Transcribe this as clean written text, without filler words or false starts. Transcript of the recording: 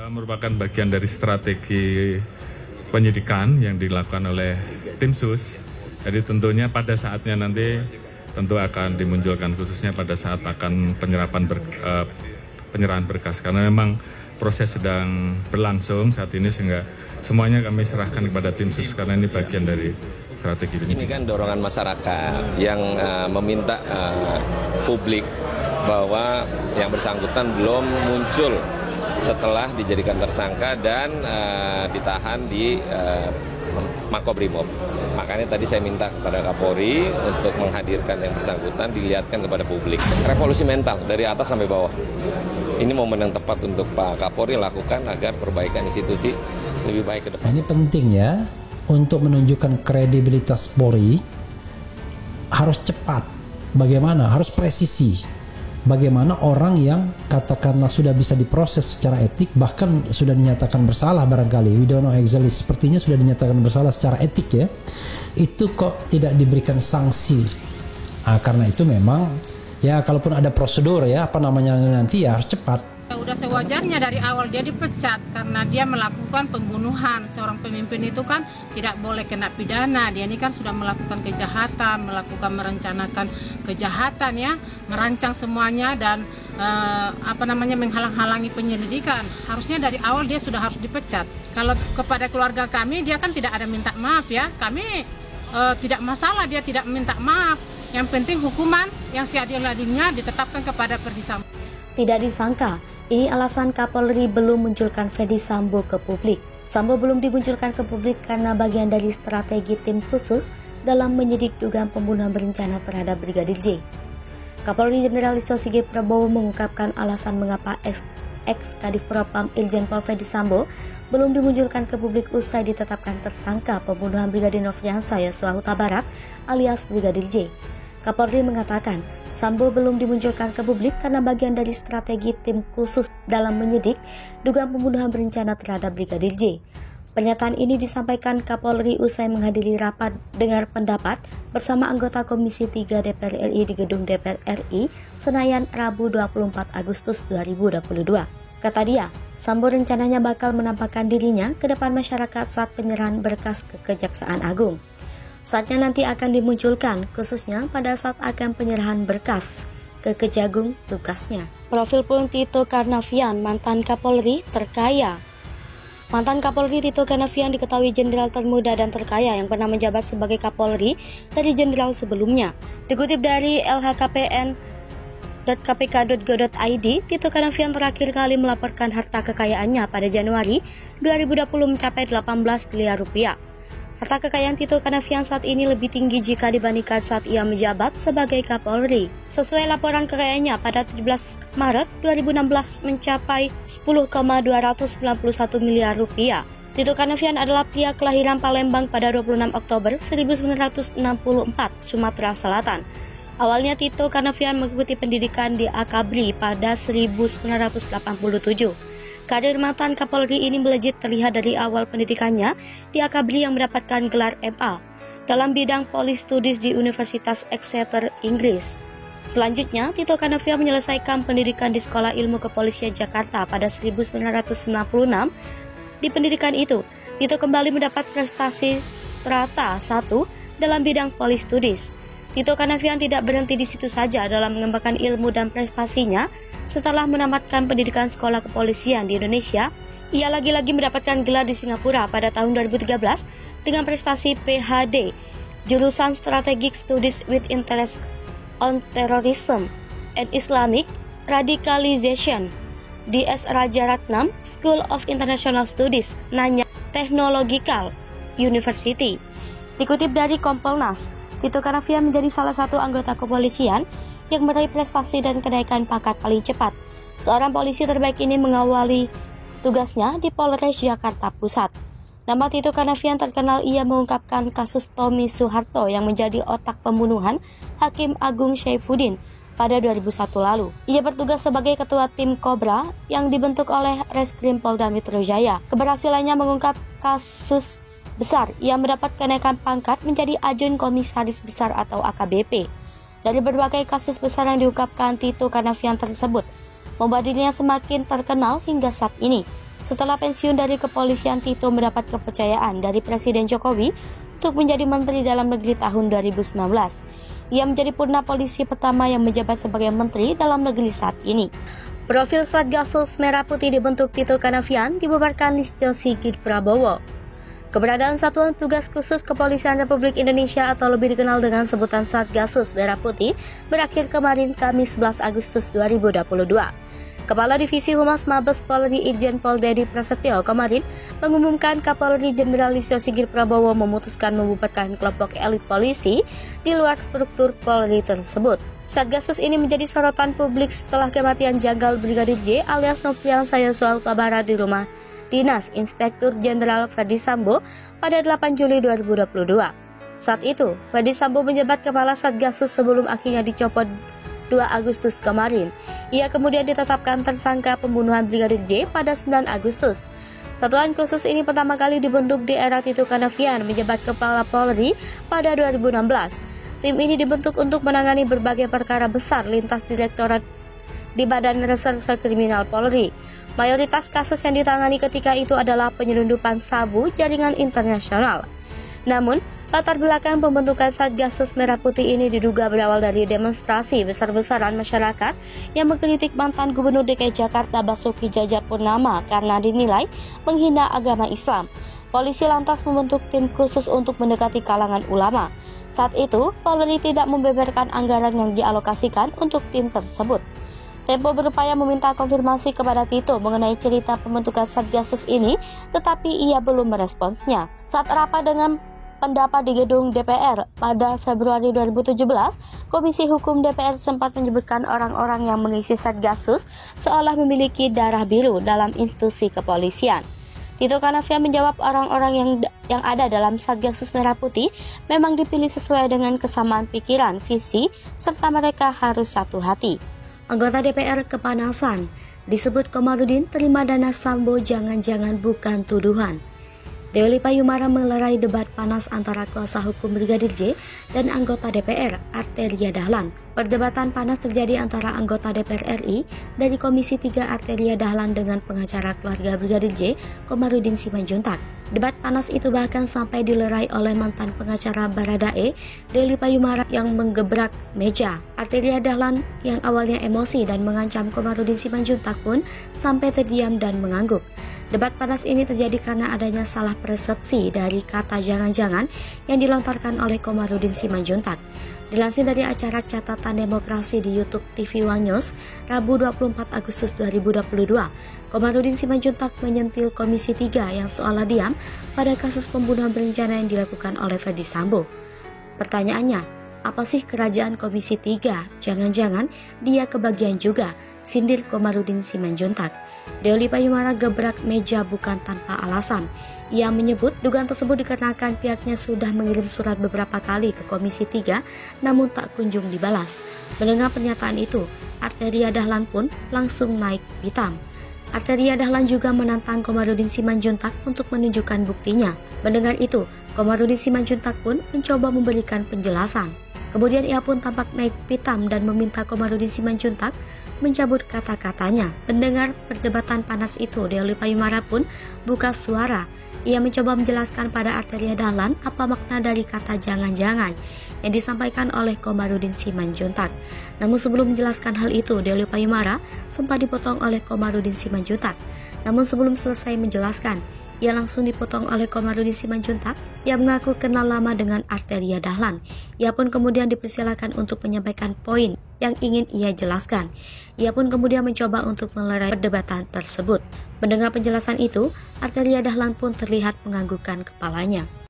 Merupakan bagian dari strategi penyidikan yang dilakukan oleh tim sus. Jadi tentunya pada saatnya nanti tentu akan dimunculkan, khususnya pada saat akan penyerahan berkas, karena memang proses sedang berlangsung saat ini, sehingga semuanya kami serahkan kepada tim sus karena ini bagian dari strategi penyidikan. Ini kan dorongan masyarakat yang meminta publik bahwa yang bersangkutan belum muncul setelah dijadikan tersangka dan ditahan di Makobrimob. Makanya tadi saya minta kepada Kapolri untuk menghadirkan yang bersangkutan, dilihatkan kepada publik. Revolusi mental dari atas sampai bawah. Ini momen yang tepat untuk Pak Kapolri lakukan agar perbaikan institusi lebih baik ke depan. Ini penting ya, untuk menunjukkan kredibilitas Polri harus cepat. Bagaimana? Harus presisi. Bagaimana orang yang katakanlah sudah bisa diproses secara etik, bahkan sudah dinyatakan bersalah barangkali, we don't know exactly, sepertinya sudah dinyatakan bersalah secara etik ya, itu kok tidak diberikan sanksi. Karena itu memang ya, kalaupun ada prosedur ya, apa namanya nanti ya harus cepat. Udah sewajarnya dari awal dia dipecat karena dia melakukan pembunuhan. Seorang pemimpin itu kan tidak boleh kena pidana. Dia ini kan sudah melakukan kejahatan, merencanakan kejahatan ya, merancang semuanya dan menghalang-halangi penyelidikan. Harusnya dari awal dia sudah harus dipecat. Kalau kepada keluarga kami dia kan tidak ada minta maaf ya. Kami tidak masalah dia tidak minta maaf. Yang penting hukuman yang seadil-adilnya ditetapkan kepada Ferdy Sambo. Tidak disangka, ini alasan Kapolri belum munculkan Ferdy Sambo ke publik. Sambo belum dimunculkan ke publik karena bagian dari strategi tim khusus dalam menyidik dugaan pembunuhan berencana terhadap Brigadir J. Kapolri Jenderal Listio Sigit Prabowo mengungkapkan alasan mengapa ex-Kadif Propam Irjen Pol Ferdy Sambo belum dimunculkan ke publik usai ditetapkan tersangka pembunuhan Brigadir Nofriansah Yosua Huta Barat alias Brigadir J. Kapolri mengatakan, Sambo belum dimunculkan ke publik karena bagian dari strategi tim khusus dalam menyidik dugaan pembunuhan berencana terhadap Brigadir J. Pernyataan ini disampaikan Kapolri usai menghadiri rapat dengar pendapat bersama anggota Komisi 3 DPR RI di Gedung DPR RI, Senayan, Rabu 24 Agustus 2022. Kata dia, Sambo rencananya bakal menampakkan dirinya ke depan masyarakat saat penyerahan berkas ke Kejaksaan Agung. Saatnya nanti akan dimunculkan, khususnya pada saat akan penyerahan berkas ke Kejagung tugasnya. Profil pun Tito Karnavian, mantan Kapolri terkaya. Mantan Kapolri Tito Karnavian diketahui jenderal termuda dan terkaya yang pernah menjabat sebagai Kapolri dari jenderal sebelumnya. Dikutip dari lhkpn.kpk.go.id, Tito Karnavian terakhir kali melaporkan harta kekayaannya pada Januari 2020 mencapai 18 miliar rupiah. Harta kekayaan Tito Karnavian saat ini lebih tinggi jika dibandingkan saat ia menjabat sebagai Kapolri. Sesuai laporan kekayaannya pada 17 Maret 2016 mencapai 10,291 miliar rupiah. Tito Karnavian adalah pria kelahiran Palembang pada 26 Oktober 1964, Sumatera Selatan. Awalnya Tito Karnavian mengikuti pendidikan di Akabri pada 1987. Karir mantan Kapolri ini melejit terlihat dari awal pendidikannya di Akabri yang mendapatkan gelar MA dalam bidang Police Studies di Universitas Exeter, Inggris. Selanjutnya, Tito Karnavian menyelesaikan pendidikan di Sekolah Ilmu Kepolisian Jakarta pada 1996. Di pendidikan itu, Tito kembali mendapat prestasi strata 1 dalam bidang Police Studies. Tito Karnavian tidak berhenti di situ saja dalam mengembangkan ilmu dan prestasinya. Setelah menamatkan pendidikan sekolah kepolisian di Indonesia, ia lagi-lagi mendapatkan gelar di Singapura pada tahun 2013 dengan prestasi PhD, jurusan Strategic Studies with Interest on Terrorism and Islamic Radicalization di S. Rajaratnam School of International Studies, Nanyang Technological University. Dikutip dari Kompolnas, Tito Karnavian menjadi salah satu anggota kepolisian yang meraih prestasi dan kenaikan pangkat paling cepat. Seorang polisi terbaik ini mengawali tugasnya di Polres Jakarta Pusat. Nama Tito Karnavian terkenal ia mengungkapkan kasus Tommy Soeharto yang menjadi otak pembunuhan Hakim Agung Syaifuddin pada 2001 lalu. Ia bertugas sebagai ketua tim Kobra yang dibentuk oleh Reskrim Polda Metro Jaya. Keberhasilannya mengungkap kasus besar, ia mendapat kenaikan pangkat menjadi Ajun Komisaris Besar atau AKBP. Dari berbagai kasus besar yang diungkapkan Tito Karnavian tersebut, membuat dirinya semakin terkenal hingga saat ini. Setelah pensiun dari kepolisian, Tito mendapat kepercayaan dari Presiden Jokowi untuk menjadi Menteri Dalam Negeri tahun 2019. Ia menjadi purna polisi pertama yang menjabat sebagai Menteri Dalam Negeri saat ini. Profil Satgasus Merah Putih dibentuk Tito Karnavian dibubarkan Listio Sigit Prabowo. Keberadaan Satuan Tugas Khusus Kepolisian Republik Indonesia atau lebih dikenal dengan sebutan Satgasus Merah Putih berakhir kemarin Kamis 11 Agustus 2022. Kepala Divisi Humas Mabes Polri Irjen Pol Dedi Prasetyo kemarin mengumumkan Kapolri Jenderal Listio Sigit Prabowo memutuskan membubarkan kelompok elit polisi di luar struktur Polri tersebut. Satgasus ini menjadi sorotan publik setelah kematian janggal Brigadir J alias Nofriansah Yosua Huta Barat di rumah Dinas Inspektur Jenderal Ferdy Sambo pada 8 Juli 2022. Saat itu, Ferdy Sambo menjabat Kepala Satgasus sebelum akhirnya dicopot 2 Agustus kemarin. Ia kemudian ditetapkan tersangka pembunuhan Brigadir J pada 9 Agustus. Satuan khusus ini pertama kali dibentuk di era Tito Karnavian menjabat Kepala Polri pada 2016. Tim ini dibentuk untuk menangani berbagai perkara besar lintas direktorat di Badan Reserse Kriminal Polri. Mayoritas kasus yang ditangani ketika itu adalah penyelundupan sabu jaringan internasional. Namun, latar belakang pembentukan Satgasus Merah Putih ini diduga berawal dari demonstrasi besar-besaran masyarakat yang mengkritik mantan Gubernur DKI Jakarta Basuki Cahayapurnama karena dinilai menghina agama Islam. Polisi lantas membentuk tim khusus untuk mendekati kalangan ulama. Saat itu, Polri tidak membeberkan anggaran yang dialokasikan untuk tim tersebut. Tempo berupaya meminta konfirmasi kepada Tito mengenai cerita pembentukan Satgasus ini, tetapi ia belum meresponsnya. Saat rapat dengan pendapat di gedung DPR pada Februari 2017, Komisi Hukum DPR sempat menyebutkan orang-orang yang mengisi Satgasus seolah memiliki darah biru dalam institusi kepolisian. Tito Karnavian menjawab orang-orang yang ada dalam Satgasus Merah Putih memang dipilih sesuai dengan kesamaan pikiran, visi, serta mereka harus satu hati. Anggota DPR kepanasan, disebut Komarudin terima dana Sambo jangan-jangan bukan tuduhan. Deoli Payumara melerai debat panas antara kuasa hukum Brigadir J dan anggota DPR Arteria Dahlan. Perdebatan panas terjadi antara anggota DPR RI dari Komisi 3 Arteria Dahlan dengan pengacara keluarga Brigadir J, Komarudin Simanjuntak. Debat panas itu bahkan sampai dilerai oleh mantan pengacara Baradae, Deoli Payumara yang menggebrak meja. Arteria Dahlan yang awalnya emosi dan mengancam Komarudin Simanjuntak pun sampai terdiam dan mengangguk. Debat panas ini terjadi karena adanya salah persepsi dari kata jangan-jangan yang dilontarkan oleh Komarudin Simanjuntak. Dilansir dari acara Catatan Demokrasi di YouTube TV One News, Rabu 24 Agustus 2022, Komarudin Simanjuntak menyentil Komisi 3 yang seolah diam pada kasus pembunuhan berencana yang dilakukan oleh Ferdy Sambo. Pertanyaannya, apa sih kerajaan Komisi 3? Jangan-jangan dia kebagian juga, sindir Komarudin Simanjuntak. Deoli Payumara gebrak meja bukan tanpa alasan. Ia menyebut dugaan tersebut dikarenakan pihaknya sudah mengirim surat beberapa kali ke Komisi 3 namun tak kunjung dibalas. Mendengar pernyataan itu, Arteria Dahlan pun langsung naik pitam. Arteria Dahlan juga menantang Komarudin Simanjuntak untuk menunjukkan buktinya. Mendengar itu, Komarudin Simanjuntak pun mencoba memberikan penjelasan. Kemudian ia pun tampak naik pitam dan meminta Komarudin Simanjuntak mencabut kata-katanya. Mendengar perdebatan panas itu, Deoli Payumara pun buka suara. Ia mencoba menjelaskan pada Arteria Dahlan apa makna dari kata jangan-jangan yang disampaikan oleh Komarudin Simanjuntak. Namun sebelum menjelaskan hal itu, Deoli Payumara sempat dipotong oleh Komarudin Simanjuntak. Namun sebelum selesai menjelaskan, ia langsung dipotong oleh Komarudin Simanjuntak yang mengaku kenal lama dengan Arteria Dahlan. Ia pun kemudian dipersilakan untuk menyampaikan poin yang ingin ia jelaskan. Ia pun kemudian mencoba untuk melerai perdebatan tersebut. Mendengar penjelasan itu, Arteria Dahlan pun terlihat menganggukkan kepalanya.